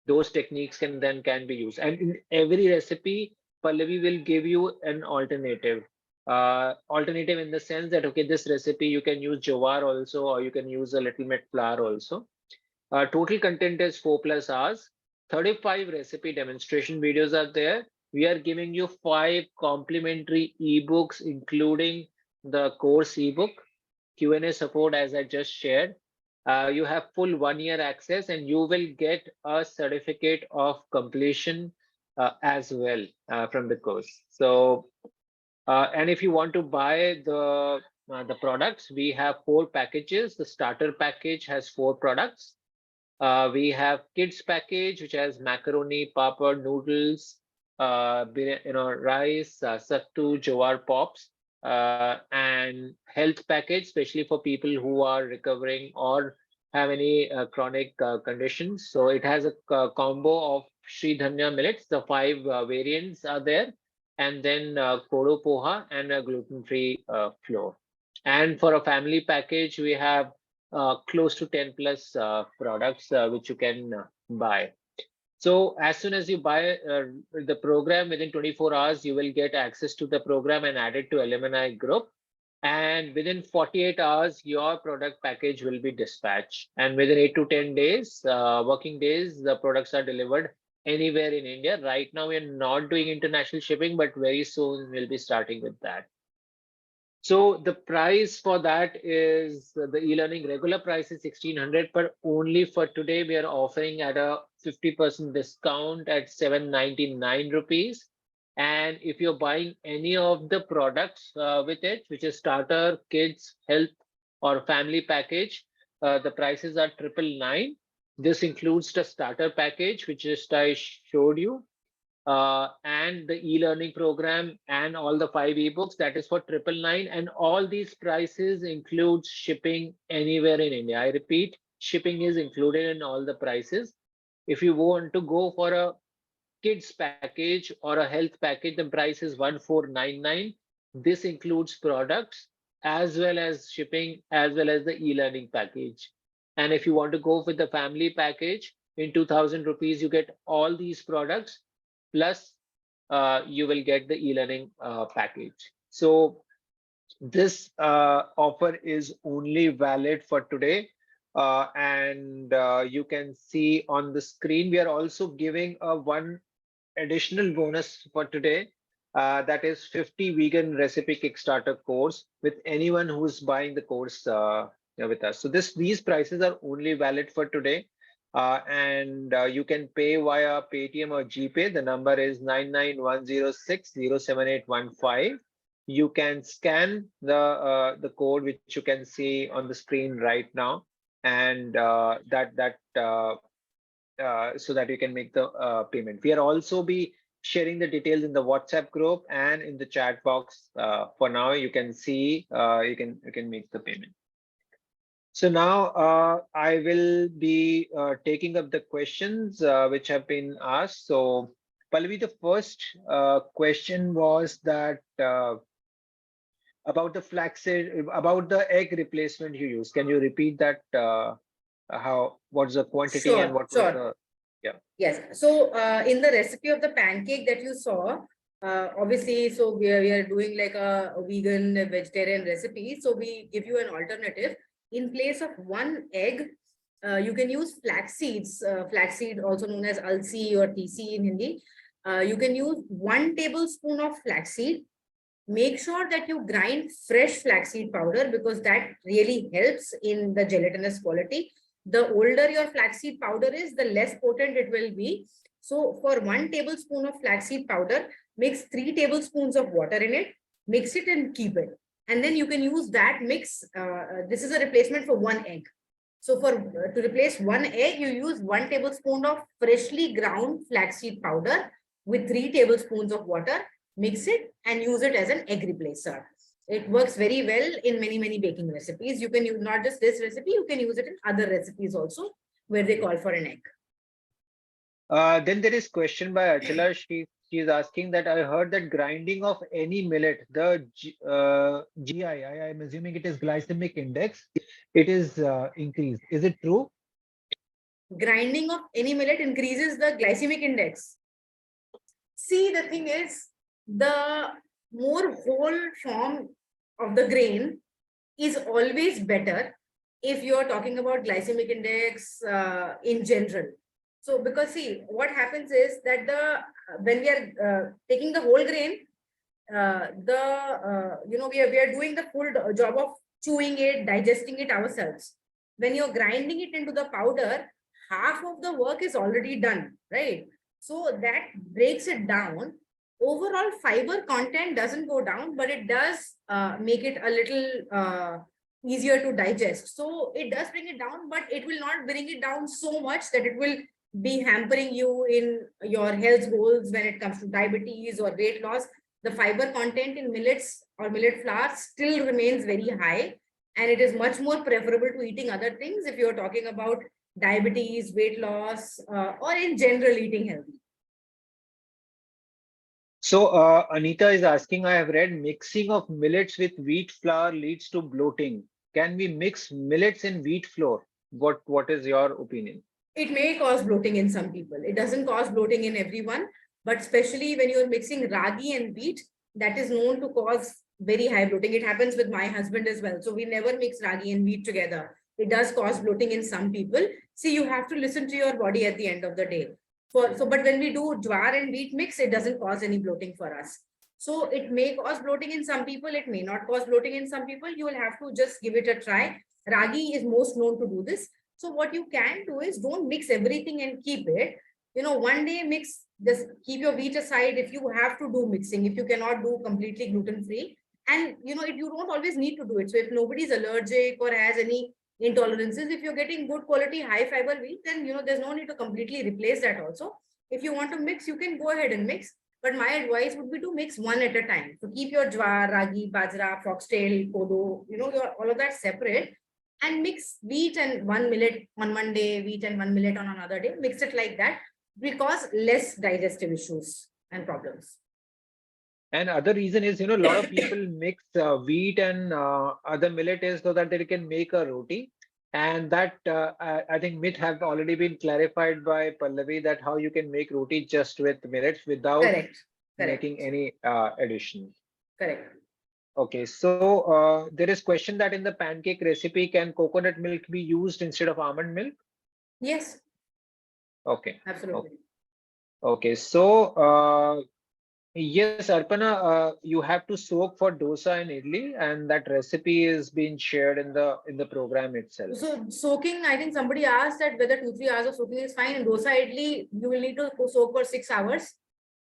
Speaker 1: those techniques can be used. And in every recipe, Pallavi will give you an alternative. Alternative in the sense that okay, this recipe you can use jowar also, or you can use a little bit flour also. Total content is 4+ hours. 35 recipe demonstration videos are there. We are giving you 5 complimentary ebooks, including the course ebook, Q&A support as I just shared. You have full 1 year access, and you will get a certificate of completion as well from the course. So, and if you want to buy the products, we have 4 packages. The starter package has 4 products. We have kids package, which has macaroni, papad, noodles, rice, sattu, jowar pops, and health package, especially for people who are recovering or have any chronic conditions. So it has a combo of Sri Dhanya millets. The 5 variants are there, and then kodo poha and a gluten-free flour. And for a family package, we have close to 10+ products which you can buy. So as soon as you buy the program, within 24 hours, you will get access to the program and add it to alumni group. And within 48 hours, your product package will be dispatched. And within 8 to 10 days, working days, the products are delivered anywhere in India. Right now, we are not doing international shipping, but very soon we'll be starting with that. So the price for that is the e-learning regular price is 1600, but only for today we are offering at a 50% discount at 799 rupees. And if you're buying any of the products with it, which is starter, kids, health, or family package, the prices are 999. This includes the starter package, which just I showed you, and the e-learning program and all the 5 ebooks. That is for 999, and all these prices includes shipping anywhere in India. I repeat, shipping is included in all the prices. If you want to go for a kids package or a health package, the price is 1499. This includes products as well as shipping as well as the e-learning package. And if you want to go with the family package, in 2000 rupees you get all these products, plus you will get the e-learning package. So this offer is only valid for today. And you can see on the screen, we are also giving a one additional bonus for today. That is 50 vegan recipe Kickstarter course with anyone who's buying the course with us. So these prices are only valid for today. And you can pay via Paytm or GPay. The number is 99106078115. You can scan the code, which you can see on the screen right now, and so that you can make the payment. We are also be sharing the details in the WhatsApp group and in the chat box. For now, you can see you can make the payment. So now I will be taking up the questions which have been asked. So Pallavi, the first question was that about the flaxseed, about the egg replacement you use. Can you repeat that? What's the quantity and
Speaker 2: Sure,
Speaker 1: what was
Speaker 2: sure.
Speaker 1: the, yeah.
Speaker 2: Yes. So in the recipe of the pancake that you saw, obviously, so we are doing like a vegan, vegetarian recipe. So we give you an alternative. In place of one egg, you can use flax seeds, flaxseed also known as alsi or tisi in Hindi. You can use 1 tablespoon of flaxseed. Make sure that you grind fresh flaxseed powder because that really helps in the gelatinous quality. The older your flaxseed powder is, the less potent it will be. So for 1 tablespoon of flaxseed powder, mix 3 tablespoons of water in it, mix it and keep it. And then you can use that mix. This is a replacement for 1 egg. So for to replace 1 egg, you use 1 tablespoon of freshly ground flaxseed powder with 3 tablespoons of water, mix it and use it as an egg replacer. It works very well in many baking recipes. You can use not just this recipe, you can use it in other recipes also where they call for an egg.
Speaker 1: Then there is question by Achala. She's asking that I heard that grinding of any millet, the GI, I'm assuming it is glycemic index, it is increased. Is it true?
Speaker 2: Grinding of any millet increases the glycemic index. See, the thing is, the more whole form of the grain is always better if you're talking about glycemic index in general. So because see, what happens is that when we are taking the whole grain, we are doing the full job of chewing it, digesting it ourselves. When you're grinding it into the powder, half of the work is already done, right? So that breaks it down. Overall fiber content doesn't go down, but it does make it a little easier to digest. So it does bring it down, but it will not bring it down so much that it will be hampering you in your health goals when it comes to diabetes or weight loss. The fiber content in millets or millet flour still remains very high, and it is much more preferable to eating other things if you're talking about diabetes, weight loss, or in general eating healthy.
Speaker 1: So Anita is asking, I have read mixing of millets with wheat flour leads to bloating. Can we mix millets in wheat flour? What is your opinion?
Speaker 2: It may cause bloating in some people. It doesn't cause bloating in everyone, but especially when you're mixing ragi and wheat, that is known to cause very high bloating. It happens with my husband as well. So we never mix ragi and wheat together. It does cause bloating in some people. See, you have to listen to your body at the end of the day. But when we do jowar and wheat mix, it doesn't cause any bloating for us. So it may cause bloating in some people. It may not cause bloating in some people. You will have to just give it a try. Ragi is most known to do this. So what you can do is don't mix everything and keep it. One day mix, just keep your wheat aside if you have to do mixing, if you cannot do completely gluten-free. And, you don't always need to do it. So if nobody's allergic or has any, intolerances. If you're getting good quality, high fiber wheat, then there's no need to completely replace that also. If you want to mix, you can go ahead and mix. But my advice would be to mix one at a time. So keep your jwar, ragi, bajra, foxtail, kodo, all of that separate, and mix wheat and one millet on one day, wheat and one millet on another day. Mix it like that, will cause less digestive issues and problems.
Speaker 1: And other reason is, a lot of people mix wheat and other millet is so that they can make a roti. And that I think myth have already been clarified by Pallavi that how you can make roti just with millets without
Speaker 2: Correct.
Speaker 1: making any addition.
Speaker 2: Correct.
Speaker 1: Okay, so there is question that in the pancake recipe, can coconut milk be used instead of almond milk?
Speaker 2: Yes,
Speaker 1: Okay.
Speaker 2: absolutely.
Speaker 1: Okay, so yes, Arpana, you have to soak for dosa and idli, and that recipe is being shared in the program itself.
Speaker 2: So soaking, I think somebody asked that whether 2-3 hours of soaking is fine. In dosa idli, you will need to soak for 6 hours,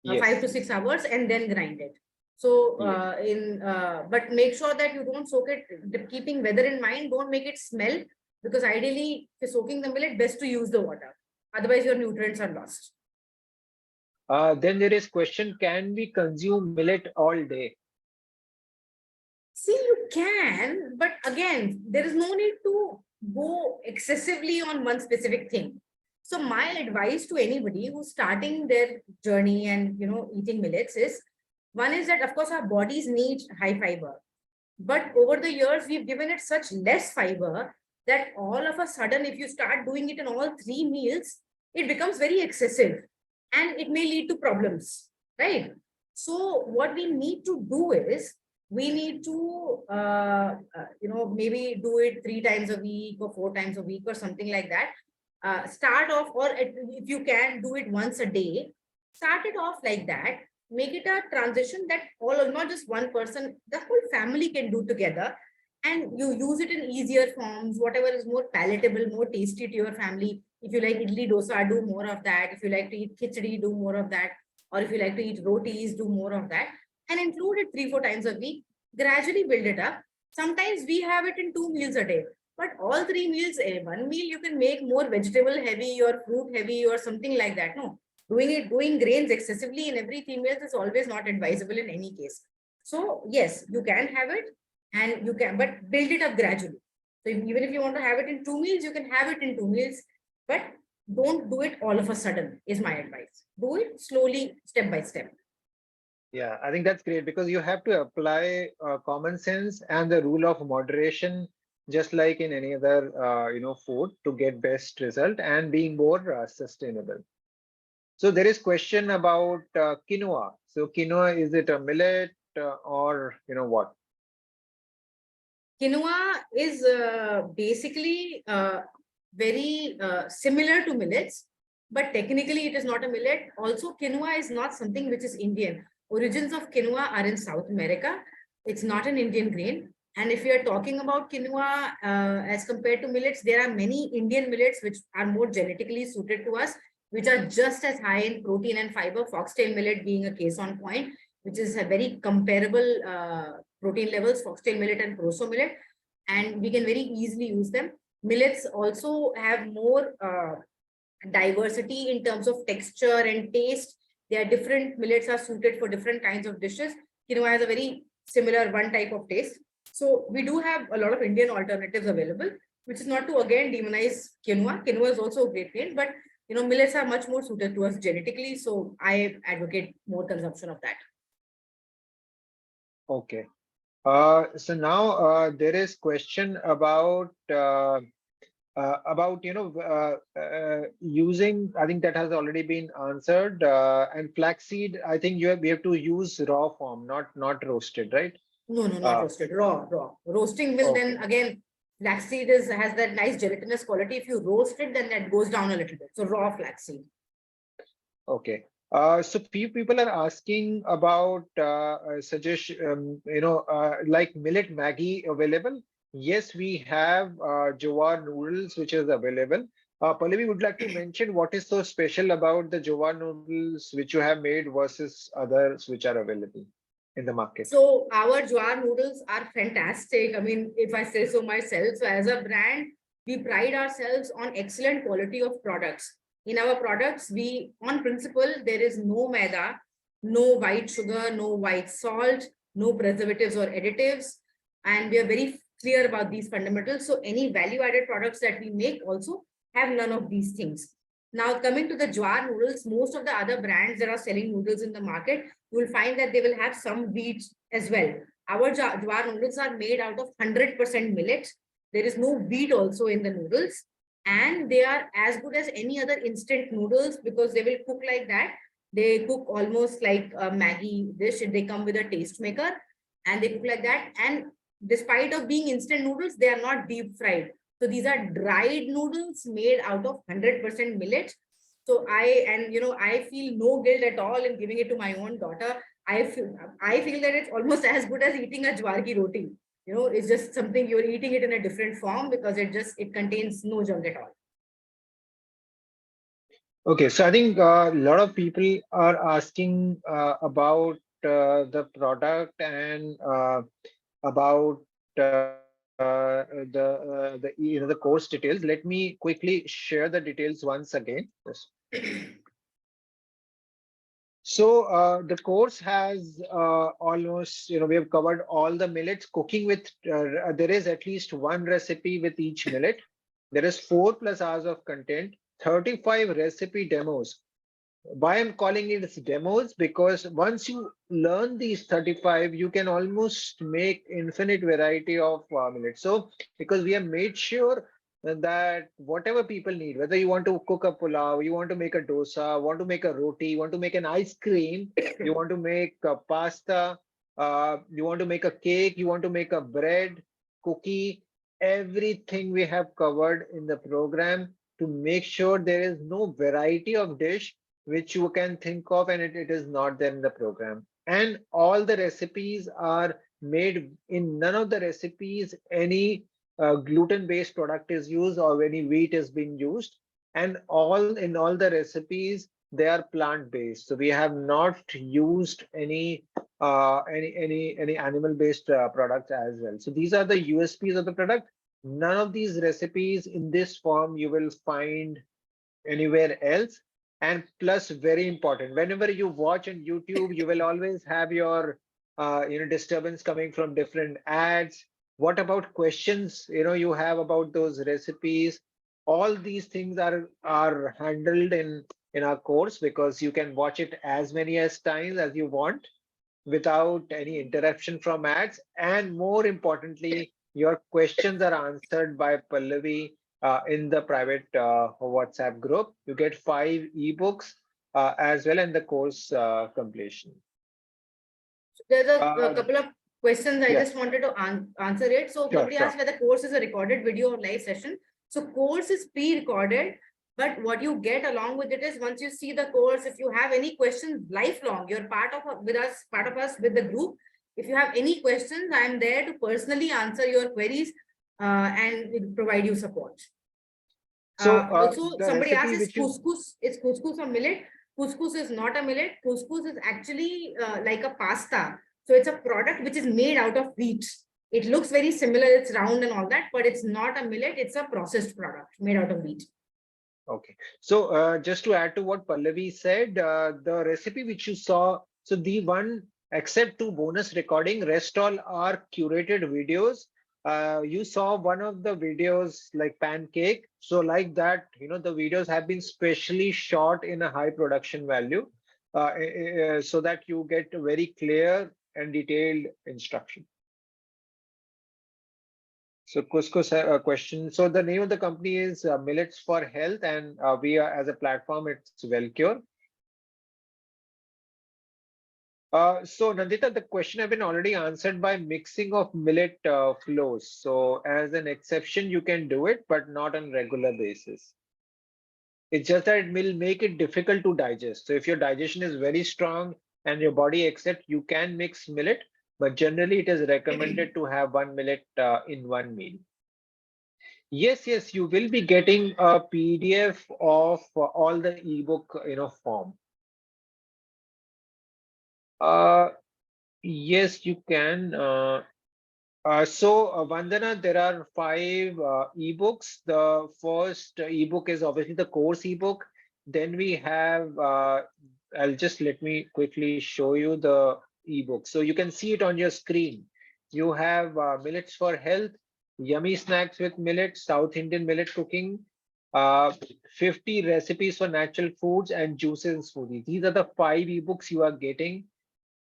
Speaker 2: 5 to
Speaker 1: Yes,
Speaker 2: 6 hours, and then grind it. So
Speaker 1: yes.
Speaker 2: but make sure that you don't soak it, keeping weather in mind. Don't make it smell, because ideally, if you're soaking the millet, best to use the water. Otherwise, your nutrients are lost.
Speaker 1: Then there is question, can we consume millet all day?
Speaker 2: See, you can, but again, there is no need to go excessively on one specific thing. So my advice to anybody who's starting their journey and eating millets is, one is that of course our bodies need high fiber, but over the years we've given it such less fiber that all of a sudden, if you start doing it in all 3 meals, it becomes very excessive and it may lead to problems, right? So what we need to do is, we need to maybe do it 3 times a week or 4 times a week or something like that. Start off, or if you can do it once a day, start it off like that. Make it a transition that not just one person, the whole family can do together, and you use it in easier forms, whatever is more palatable, more tasty to your family. If you like idli dosa, do more of that. If you like to eat khichdi, do more of that. Or if you like to eat rotis, do more of that, and include it 3-4 times a week. Gradually build it up. Sometimes we have it in 2 meals a day, but all 3 meals, one meal you can make more vegetable heavy or fruit heavy or something like that. No, doing grains excessively in every 3 meals is always not advisable in any case. So yes, you can have it, and you can, but build it up gradually. So even if you want to have it in 2 meals, you can have it in 2 meals, but don't do it all of a sudden, is my advice. Do it slowly, step by step.
Speaker 1: Yeah, I think that's great because you have to apply common sense and the rule of moderation, just like in any other food, to get best result and being more sustainable. So there is question about quinoa. So quinoa, is it a millet or what?
Speaker 2: Quinoa is basically very similar to millets, but technically it is not a millet. Also, quinoa is not something which is Indian. Origins of quinoa are in South America. It's not an Indian grain. And if we are talking about quinoa as compared to millets, there are many Indian millets which are more genetically suited to us, which are just as high in protein and fiber, foxtail millet being a case on point, which is a very comparable protein levels, foxtail millet and proso millet, and we can very easily use them. Millets also have more diversity in terms of texture and taste. There are different millets are suited for different kinds of dishes. Quinoa has a very similar one type of taste. So we do have a lot of Indian alternatives available, which is not to again demonize quinoa. Quinoa is also a great grain, but millets are much more suited to us genetically. So I advocate more consumption of that.
Speaker 1: Okay. So now there is question about using. I think that has already been answered. And flaxseed, I think we have to use raw form, not roasted, right?
Speaker 2: No, not roasted. Raw. Roasting will then again, flaxseed has that nice gelatinous quality. If you roast it, then that goes down a little bit. So raw flaxseed.
Speaker 1: Okay. So few people are asking about suggestion, like millet Maggi available. Yes, we have jowar noodles which is available. Pallavi would like to mention what is so special about the jowar noodles which you have made versus others which are available in the market.
Speaker 2: So our jowar noodles are fantastic. I mean, if I say so myself, so as a brand, We pride ourselves on excellent quality of products. In our products, on principle, there is no maida, no white sugar, no white salt, no preservatives or additives. And we are very clear about these fundamentals. So any value-added products that we make also have none of these things. Now, coming to the jowar noodles, most of the other brands that are selling noodles in the market, you will find that they will have some wheat as well. Our jowar noodles are made out of 100% millet. There is no wheat also in the noodles. And they are as good as any other instant noodles because they will cook like that. They cook almost like a Maggie dish. They come with a taste maker and they cook like that. And despite of being instant noodles, they are not deep fried. So these are dried noodles made out of 100% millet. So I feel no guilt at all in giving it to my own daughter. I feel that it's almost as good as eating a jwar ki roti. It's just something you're eating it in a different form because it contains no junk at all.
Speaker 1: Okay, so I think a lot of people are asking about the product and about the course details. Let me quickly share the details once again. Yes. So the course has almost, we have covered all the millets. Cooking with, there is at least one recipe with each millet. There is 4+ hours of content, 35 recipe demos. Why I'm calling it as demos? Because once you learn these 35, you can almost make infinite variety of millets. So because we have made sure that whatever people need, whether you want to cook a pulao, you want to make a dosa, want to make a roti, you want to make an ice cream, you want to make a pasta, you want to make a cake, you want to make a bread, cookie, everything we have covered in the program to make sure there is no variety of dish which you can think of and it is not there in the program. And all the recipes are made in none of the recipes any gluten-based product is used or any wheat is being used. And all the recipes they are plant-based. So we have not used any animal-based products as well. So these are the USPs of the product. None of these recipes in this form you will find anywhere else. And plus, very important, whenever you watch on YouTube, you will always have your disturbance coming from different ads. What about questions you have about those recipes? All these things are handled in our course because you can watch it as many as times as you want without any interruption from ads. And more importantly, your questions are answered by Pallavi in the private WhatsApp group. You get 5 ebooks as well in the course completion.
Speaker 2: There's a couple of questions I
Speaker 1: Yeah,
Speaker 2: just wanted to answer it. So somebody
Speaker 1: sure.
Speaker 2: asked whether course is a recorded video or live session. So course is pre-recorded, but what you get along with it is once you see the course, if you have any questions lifelong, you're part of us with the group. If you have any questions, I'm there to personally answer your queries and will provide you support.
Speaker 1: So
Speaker 2: Also,
Speaker 1: the
Speaker 2: somebody asked,
Speaker 1: recipe
Speaker 2: is
Speaker 1: which you
Speaker 2: couscous a millet? Couscous is not a millet. Couscous is actually like a pasta. So it's a product which is made out of wheat. It looks very similar. It's round and all that, but it's not a millet. It's a processed product made out of wheat.
Speaker 1: Okay. So just to add to what Pallavi said, the recipe which you saw, so the one except 2 bonus recording, rest all are curated videos. You saw one of the videos like pancake. So like that, the videos have been specially shot in a high production value so that you get a very clear and detailed instruction. So Cusco's question. So the name of the company is Millets for Health, and we are as a platform, it's Wellcure. So Nandita, the question have been already answered by mixing of millet flours. So as an exception, you can do it, but not on regular basis. It's just that it will make it difficult to digest. So if your digestion is very strong and your body accepts, you can mix millet, but generally it is recommended to have one millet in one meal. Yes, you will be getting a PDF of all the ebook, form. Uh, yes, you can. Vandana, there are 5 ebooks. The first ebook is obviously the course ebook. Then we have, let me quickly show you the ebook. So you can see it on your screen. You have Millets for Health, Yummy Snacks with Millets, South Indian Millet Cooking, uh, 50 Recipes for Natural Foods and Juices and Smoothies. These are the 5 ebooks you are getting.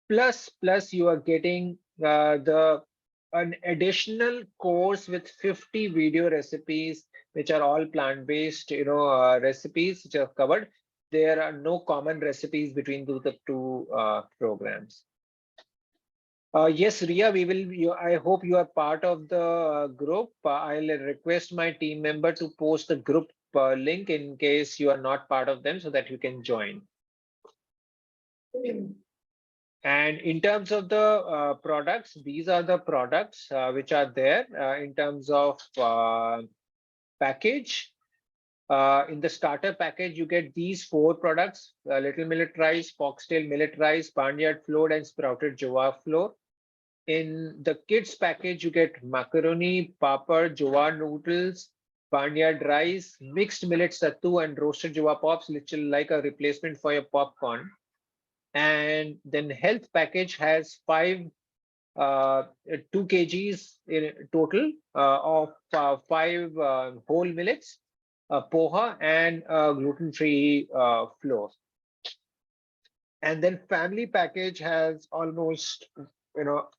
Speaker 1: Plus you are getting the an additional course with 50 video recipes, which are all plant-based, recipes which are covered. There are no common recipes between the two programs. Yes, Ria, we will. I hope you are part of the group. I'll request my team member to post the group link in case you are not part of them, so that you can join. And in terms of the products, these are the products which are there in terms of package. In the starter package, you get these 4 products: Little Millet Rice, Foxtail Millet Rice, Barnyard Flour, and Sprouted Jowar Flour. In the kids package, you get macaroni, papad, jowar noodles, barnyard rice, mixed millet sattu, and roasted jowar pops, which is like a replacement for your popcorn. And then health package has 2 kgs in total of 5 whole millets, poha, and gluten-free flour. And then family package has almost, you know,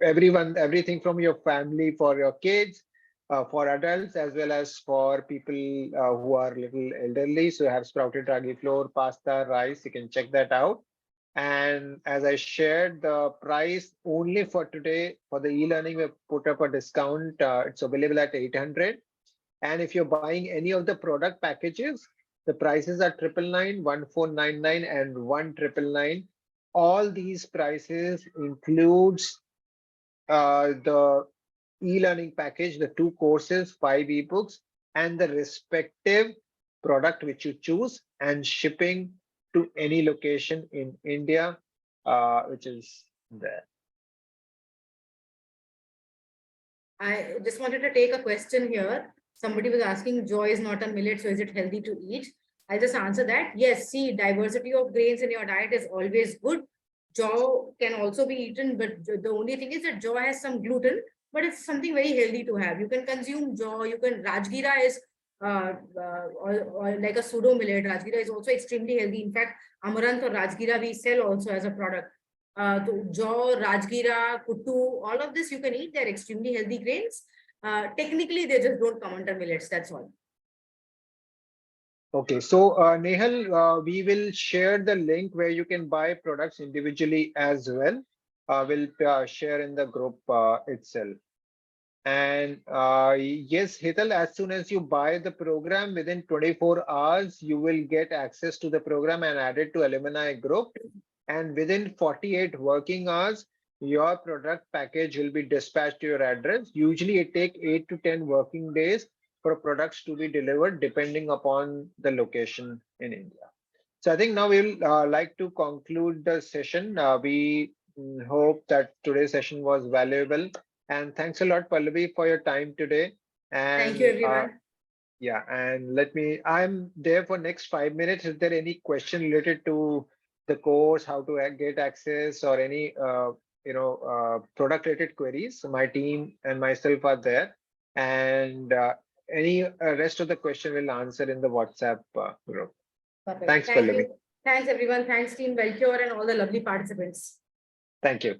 Speaker 1: everything from your family, for your kids, for adults, as well as for people who are little elderly. So you have sprouted ragi flour, pasta, rice. You can check that out. And as I shared, the price only for today for the e-learning, we put up a discount. It's available at 800. And if you're buying any of the product packages, the prices are 999, 1499, and 1999. All these prices includes the e-learning package, the 2 courses, 5 ebooks, and the respective product which you choose, and shipping to any location in India, which is there.
Speaker 2: I just wanted to take a question here. Somebody was asking, joy is not a millet, so is it healthy to eat? I'll just answer that. Yes, see, diversity of grains in your diet is always good. Jaw can also be eaten, but the only thing is that jaw has some gluten, but it's something very healthy to have. You can consume jaw, you can, Rajgira is or like a pseudo millet. Rajgira is also extremely healthy. In fact, Amaranth or Rajgira we sell also as a product. Jaw, Rajgira, Kuttu, all of this you can eat. They're extremely healthy grains. Technically, they just don't come under millets. That's all.
Speaker 1: Okay, so Nehal, we will share the link where you can buy products individually as well. We'll share in the group itself. And yes, Hital, as soon as you buy the program, within 24 hours, you will get access to the program and add it to alumni group. And within 48 working hours, your product package will be dispatched to your address. Usually it takes 8 to 10 working days for products to be delivered, depending upon the location in India. So I think now we'll like to conclude the session. We hope that today's session was valuable. And thanks a lot, Pallavi, for your time today. And
Speaker 2: thank you, everyone.
Speaker 1: Yeah, and I'm there for next 5 minutes. Is there any question related to the course, how to get access, or any product related queries? So my team and myself are there, and any rest of the question will answer in the WhatsApp group.
Speaker 2: Perfect.
Speaker 1: Thanks,
Speaker 2: Thank
Speaker 1: Pallavi.
Speaker 2: you. Thanks, everyone. Thanks, Team Wellcure, and all the lovely participants.
Speaker 1: Thank you.